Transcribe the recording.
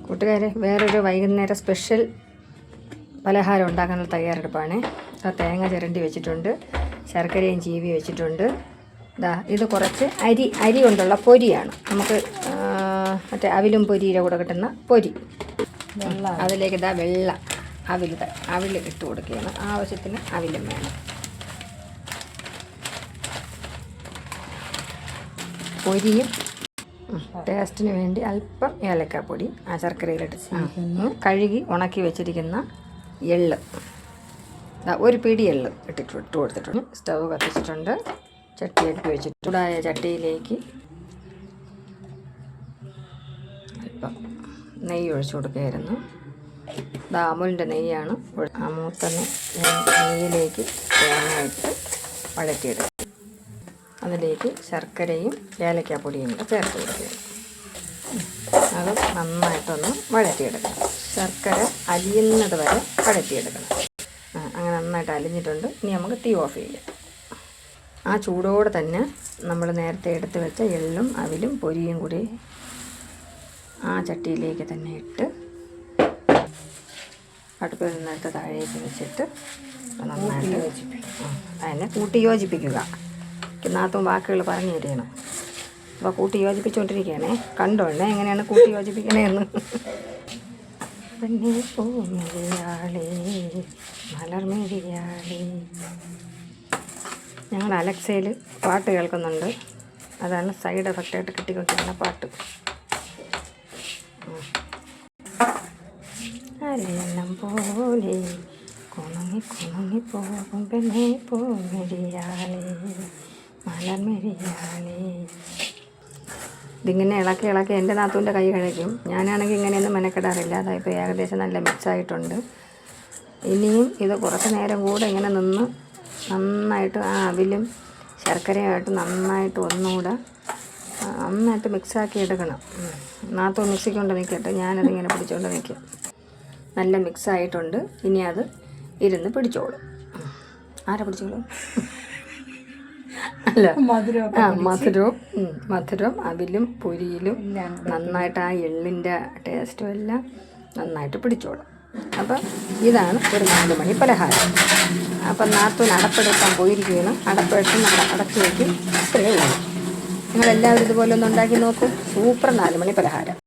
കൂട്ടുകാരെ, വേറൊരു വൈകുന്നേരം സ്പെഷ്യൽ പലഹാരം ഉണ്ടാക്കാനുള്ള തയ്യാറെടുപ്പാണ്. തേങ്ങ ചിരണ്ടി വെച്ചിട്ടുണ്ട്, ശർക്കരയും ചീവി വെച്ചിട്ടുണ്ട്. ഇത് കുറച്ച് അരി കൊണ്ടുള്ള പൊരിയാണ്. നമുക്ക് മറ്റേ അവിലും പൊരിയുടെ കൂടെ കിട്ടുന്ന പൊരി. അതിലേക്ക് വെള്ള അവിൽ ഇട്ട് കൊടുക്കുകയാണ്. ആവശ്യത്തിന് അവിലും വേണം. പൊരിയും ടേസ്റ്റിന് വേണ്ടി അല്പം ഏലക്കാപ്പൊടി ആ ശർക്കരയിലിട്ട് കഴുകി ഉണക്കി വെച്ചിരിക്കുന്ന എള്ള്, ഒരു പിടി എള്ള് ഇട്ട് കൊടുത്തിട്ടുണ്ട്. സ്റ്റവ് കത്തിച്ചിട്ടുണ്ട്. ചട്ടി എടുത്ത് വെച്ചിട്ട് ചൂടായ ചട്ടിയിലേക്ക് അല്പം നെയ്യ് ഒഴിച്ചു കൊടുക്കുകയായിരുന്നു. അമുലിൻ്റെ നെയ്യാണ്. ആ മൂത്ത നെയ്യിലേക്ക് തേങ്ങ ഇട്ട് വഴറ്റിയെടുക്കും. അതിലേക്ക് ശർക്കരയും ഏലക്കാപ്പൊടിയും കൂടെ ചേർത്ത് കൊടുക്കുക. അത് നന്നായിട്ടൊന്ന് വഴറ്റിയെടുക്കണം. ശർക്കര അലിയുന്നത് വരെ വഴറ്റിയെടുക്കണം. അങ്ങനെ നന്നായിട്ട് അലിഞ്ഞിട്ടുണ്ട്. ഇനി നമുക്ക് തീ ഓഫ് ചെയ്യാം. ആ ചൂടോടെ തന്നെ നമ്മൾ നേരത്തെ എടുത്ത് വെച്ച എള്ളും അവിലും പൊരിയും കൂടി ആ ചട്ടിയിലേക്ക് തന്നെ ഇട്ട് അടുപ്പിൽ നിന്നെടുത്ത് താഴേക്ക് വെച്ചിട്ട് നന്നായിട്ട് അതിനെ കൂട്ടി യോജിപ്പിക്കുക. നാത്തും വാക്കുകൾ പറഞ്ഞു തരണം. അപ്പോൾ കൂട്ടി യോജിപ്പിച്ചുകൊണ്ടിരിക്കുകയാണേ. കണ്ടോണ്ടേ എങ്ങനെയാണ് കൂട്ടി യോജിപ്പിക്കണേന്ന്. പിന്നെ പൂമെരിയാളേ മലർമെരിയാളേ. ഞങ്ങൾ അലക്സയിൽ പാട്ട് കേൾക്കുന്നുണ്ട്. അതാണ് സൈഡ് എഫക്റ്റായിട്ട് കിട്ടിക്കൊണ്ടിരിക്കുന്ന പാട്ട്. അരെണ്ണം പോലെ കുണുങ്ങി പോകും പെണ്ണെ പൂമെരിയാളേ മലർമെരിയാളേ. ഇതിങ്ങനെ ഇളക്കി എൻ്റെ നാത്തൂൻ്റെ കൈ കഴിക്കും. ഞാനാണെങ്കിൽ ഇങ്ങനെയൊന്നും മെനക്കെടാറില്ല. അതായപ്പോൾ ഏകദേശം നല്ല മിക്സായിട്ടുണ്ട്. ഇനിയും ഇത് കുറച്ച് നേരം കൂടെ ഇങ്ങനെ നിന്ന് നന്നായിട്ട് ആ അവിലും ശർക്കരയായിട്ട് നന്നായിട്ട് ഒന്നുകൂടെ നന്നായിട്ട് മിക്സാക്കി എടുക്കണം. നാത്തൂൻ മിക്സിക്കൊണ്ട് നിൽക്കട്ടെ, ഞാനതിങ്ങനെ പിടിച്ചുകൊണ്ട് നിൽക്കും. നല്ല മിക്സായിട്ടുണ്ട്. ഇനി അത് ഇരുന്ന് പിടിച്ചോളും. ആരാ പിടിച്ചോളും? അല്ല, മധുരവും അവിലും പൊരിയിലും നന്നായിട്ട് ആ എള്ളിൻ്റെ ടേസ്റ്റും എല്ലാം നന്നായിട്ട് പിടിച്ചോളും. അപ്പം ഇതാണ് ഒരു 4 മണി പലഹാരം. അപ്പം നാത്തൂൻ അടപ്പെടുക്കാൻ പോയിരിക്കുകയാണ്. അടപ്പെടുത്ത് നമ്മൾ അടച്ചു വയ്ക്കും. ഇത്രയേ ഉള്ളൂ. നിങ്ങളെല്ലാവരും ഇതുപോലെ ഒന്ന് ഉണ്ടാക്കി നോക്കും. സൂപ്പർ 4 മണി പലഹാരം.